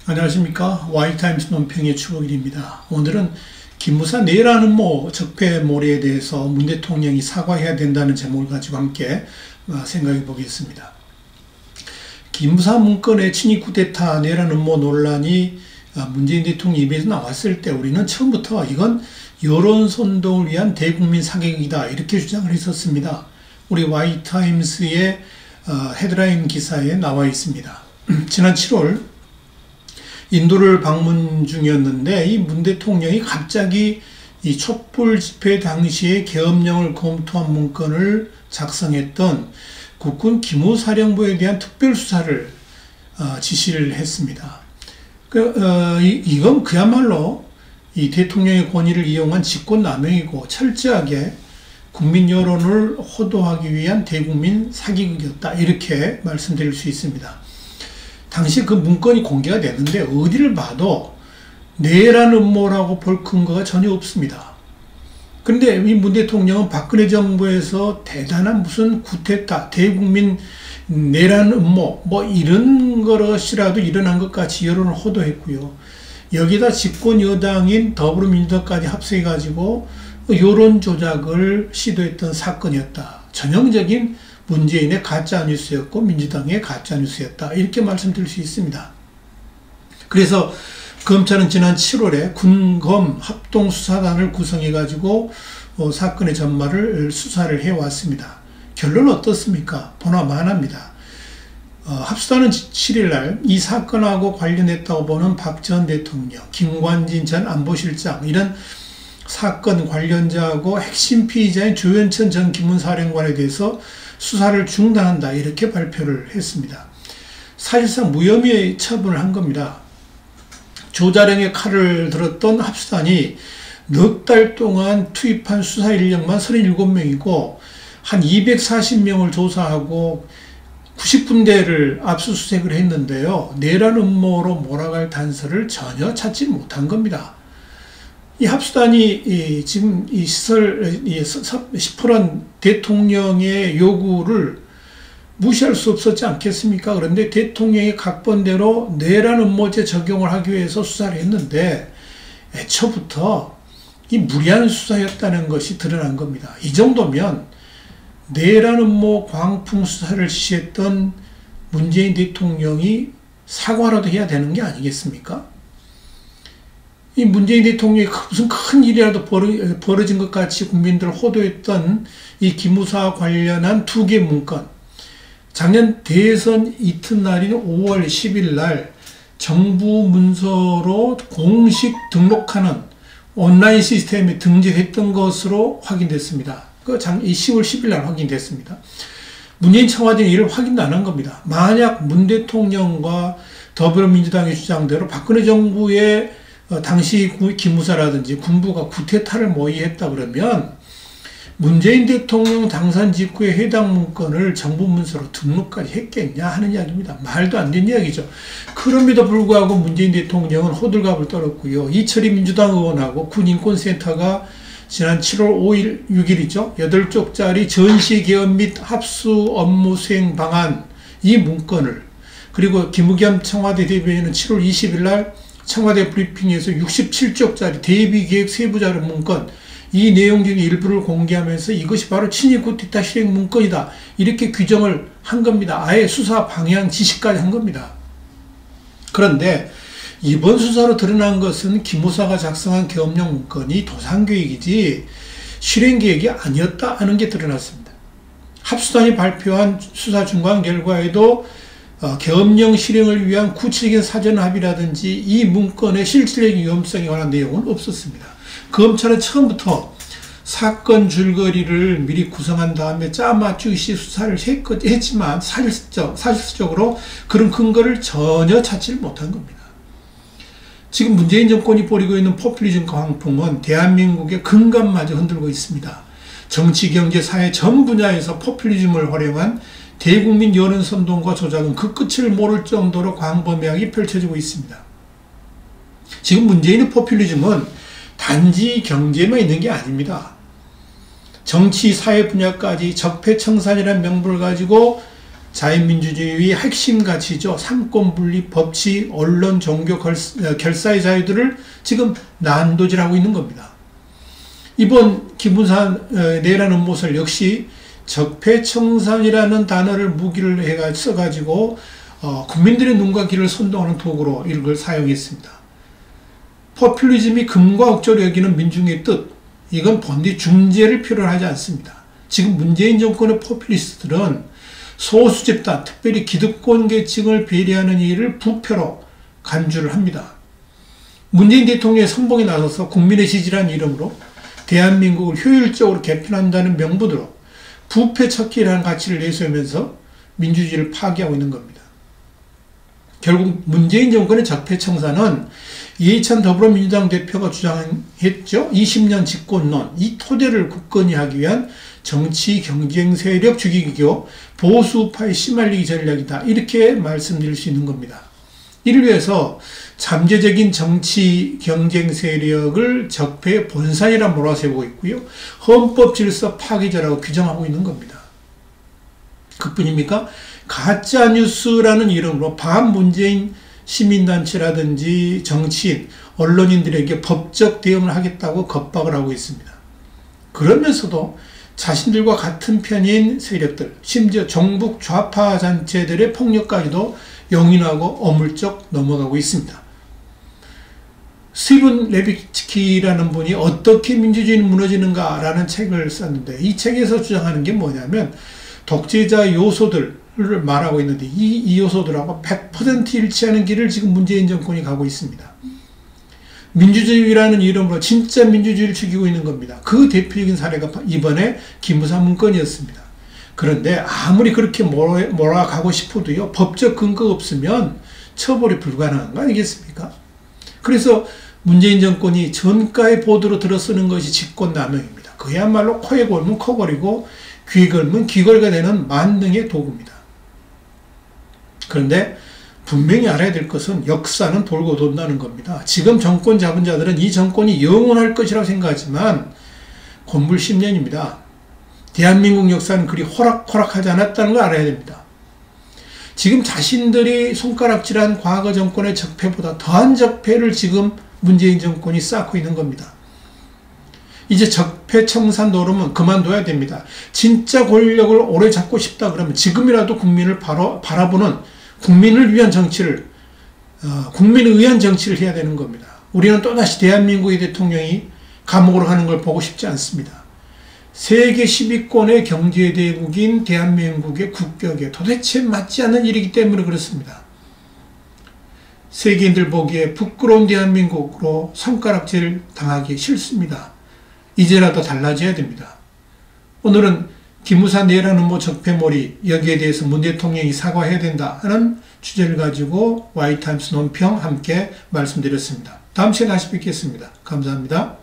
안녕하십니까. Y타임스 논평의 추억일입니다. 오늘은 김무사 내라는 적폐몰이에 대해서 문 대통령이 사과해야 된다는 제목을 가지고 함께 생각해 보겠습니다. 김무사 문건의 친위 쿠데타 내라는 논란이 문재인 대통령 입에서 나왔을 때 우리는 처음부터 이건 여론 선동을 위한 대국민 사격이다 이렇게 주장을 했었습니다. 우리 Y타임스의 헤드라인 기사에 나와 있습니다. 지난 7월 인도를 방문 중이었는데 이 문 대통령이 갑자기 이 촛불 집회 당시에 계엄령을 검토한 문건을 작성했던 국군 기무사령부에 대한 특별수사를 지시를 했습니다. 이건 그야말로 이 대통령의 권위를 이용한 직권남용이고 철저하게 국민 여론을 호도하기 위한 대국민 사기극이었다 이렇게 말씀드릴 수 있습니다. 당시 그 문건이 공개가 됐는데 어디를 봐도 내란 음모라고 볼 근거가 전혀 없습니다. 그런데 이 문 대통령은 박근혜 정부에서 대단한 무슨 쿠데타, 대국민 내란 음모 이런 것이라도 일어난 것 같이 여론을 호도했고요. 여기다 집권 여당인 더불어민주당까지 합세해가지고 여론 조작을 시도했던 사건이었다. 전형적인 문재인의 가짜뉴스였고 민주당의 가짜뉴스였다. 이렇게 말씀드릴 수 있습니다. 그래서 검찰은 지난 7월에 군검 합동수사단을 구성해가지고 사건의 전말을 수사를 해왔습니다. 결론은 어떻습니까? 보나마나입니다. 합수단은 7일날 이 사건하고 관련했다고 보는 박 전 대통령, 김관진 전 안보실장 이런 사건 관련자하고 핵심 피의자인 조현천 전 기문사령관에 대해서 수사를 중단한다 이렇게 발표를 했습니다. 사실상 무혐의 처분을 한 겁니다. 조자룡의 칼을 들었던 합수단이 넉 달 동안 투입한 수사 인력만 37명이고 한 240명을 조사하고 90군데를 압수수색을 했는데요. 내란 음모로 몰아갈 단서를 전혀 찾지 못한 겁니다. 이 합수단이 지금 이 시퍼런 대통령의 요구를 무시할 수 없었지 않겠습니까? 그런데 대통령의 각본대로 내란 음모죄 적용을 하기 위해서 수사를 했는데 애초부터 이 무리한 수사였다는 것이 드러난 겁니다. 이 정도면 내란 음모 광풍 수사를 지시했던 문재인 대통령이 사과라도 해야 되는 게 아니겠습니까? 이 문재인 대통령이 무슨 큰 일이라도 벌어진 것 같이 국민들을 호도했던 이 기무사 관련한 2개 문건. 작년 대선 이튿날인 5월 10일 날 정부 문서로 공식 등록하는 온라인 시스템에 등재했던 것으로 확인됐습니다. 이 10월 10일 날 확인됐습니다. 문재인 청와대는 이를 확인도 안 한 겁니다. 만약 문 대통령과 더불어민주당의 주장대로 박근혜 정부의 당시 기무사라든지 군부가 쿠데타를 모의했다 그러면 문재인 대통령 당선 직후에 해당 문건을 정부 문서로 등록까지 했겠냐 하는 이야기입니다. 말도 안 되는 이야기죠. 그럼에도 불구하고 문재인 대통령은 호들갑을 떨었고요. 이철희 민주당 의원하고 군인권센터가 지난 7월 5일, 6일이죠. 8쪽짜리 전시개헌 및 합수 업무 수행 방안 이 문건을 그리고 김의겸 청와대 대변인은 7월 20일 날 청와대 브리핑에서 67쪽짜리 대비계획 세부자료 문건 이 내용 중에 일부를 공개하면서 이것이 바로 친위 쿠데타 실행 문건이다 이렇게 규정을 한 겁니다. 아예 수사 방향 지시까지 한 겁니다. 그런데 이번 수사로 드러난 것은 기무사가 작성한 계엄령 문건이 도상계획이지 실행계획이 아니었다 하는 게 드러났습니다. 합수단이 발표한 수사 중간 결과에도 계엄령 실행을 위한 구체적인 사전 합의라든지 이 문건의 실질적인 위험성에 관한 내용은 없었습니다. 검찰은 처음부터 사건 줄거리를 미리 구성한 다음에 짜맞추기식 수사를 했지만 사실적으로 그런 근거를 전혀 찾지 못한 겁니다. 지금 문재인 정권이 벌이고 있는 포퓰리즘 광풍은 대한민국의 근간마저 흔들고 있습니다. 정치, 경제, 사회 전 분야에서 포퓰리즘을 활용한 대국민 여론 선동과 조작은 그 끝을 모를 정도로 광범위하게 펼쳐지고 있습니다. 지금 문재인의 포퓰리즘은 단지 경제만 있는 게 아닙니다. 정치, 사회 분야까지 적폐청산이라는 명분을 가지고 자유민주주의의 핵심 가치죠. 삼권분립, 법치, 언론, 종교, 결사의 자유들을 지금 난도질하고 있는 겁니다. 이번 기무사 내란 음모설 역시 적폐청산이라는 단어를 무기를 써가지고 국민들의 눈과 귀를 선동하는 도구로 이걸 사용했습니다. 포퓰리즘이 금과 억조로 여기는 민중의 뜻, 이건 본디 중재를 필요로 하지 않습니다. 지금 문재인 정권의 포퓰리스트들은 소수 집단, 특별히 기득권 계층을 배려하는 일을 부패로 간주를 합니다. 문재인 대통령의 선봉에 나서서 국민의 지지라는 이름으로 대한민국을 효율적으로 개편한다는 명분으로 부패 척기라는 가치를 내세우면서 민주주의를 파괴하고 있는 겁니다. 결국 문재인 정권의 적폐청산은 이해찬 더불어민주당 대표가 주장했죠. 20년 집권론, 이 토대를 굳건히 하기 위한 정치 경쟁 세력 죽이기교 보수파의 씨말리기 전략이다. 이렇게 말씀드릴 수 있는 겁니다. 이를 위해서 잠재적인 정치 경쟁 세력을 적폐의 본산이라 몰아세우고 있고요. 헌법 질서 파괴자라고 규정하고 있는 겁니다. 그뿐입니까? 가짜뉴스라는 이름으로 반문재인 시민단체라든지 정치인, 언론인들에게 법적 대응을 하겠다고 겁박을 하고 있습니다. 그러면서도 자신들과 같은 편인 세력들, 심지어 종북 좌파 단체들의 폭력까지도 용인하고 어물쩍 넘어가고 있습니다. 스티븐 레비츠키라는 분이 어떻게 민주주의는 무너지는가라는 책을 썼는데 이 책에서 주장하는 게 뭐냐면 독재자 요소들을 말하고 있는데 이 요소들하고 100% 일치하는 길을 지금 문재인 정권이 가고 있습니다. 민주주의라는 이름으로 진짜 민주주의를 죽이고 있는 겁니다. 그 대표적인 사례가 이번에 기무사 문건이었습니다. 그런데 아무리 그렇게 몰아가고 싶어도요, 법적 근거가 없으면 처벌이 불가능한 거 아니겠습니까? 그래서 문재인 정권이 전가의 보도로 들어쓰는 것이 직권남용입니다. 그야말로 코에 걸면 코걸이고 귀에 걸면 귀걸이가 되는 만능의 도구입니다. 그런데 분명히 알아야 될 것은 역사는 돌고 돈다는 겁니다. 지금 정권 잡은 자들은 이 정권이 영원할 것이라고 생각하지만 건물 10년입니다. 대한민국 역사는 그리 호락호락하지 않았다는 걸 알아야 됩니다. 지금 자신들이 손가락질한 과거 정권의 적폐보다 더한 적폐를 지금 문재인 정권이 쌓고 있는 겁니다. 이제 적폐청산 노름은 그만둬야 됩니다. 진짜 권력을 오래 잡고 싶다 그러면 지금이라도 국민을 바라보는 국민을 위한 정치를, 국민에 의한 정치를 해야 되는 겁니다. 우리는 또다시 대한민국의 대통령이 감옥으로 가는 걸 보고 싶지 않습니다. 세계 10위권의 경제대국인 대한민국의 국격에 도대체 맞지 않는 일이기 때문에 그렇습니다. 세계인들 보기에 부끄러운 대한민국으로 손가락질 당하기 싫습니다. 이제라도 달라져야 됩니다. 오늘은 기무사 내란 음모 적폐몰이, 여기에 대해서 문 대통령이 사과해야 된다 하는 주제를 가지고 와이타임스 논평 함께 말씀드렸습니다. 다음 시간에 다시 뵙겠습니다. 감사합니다.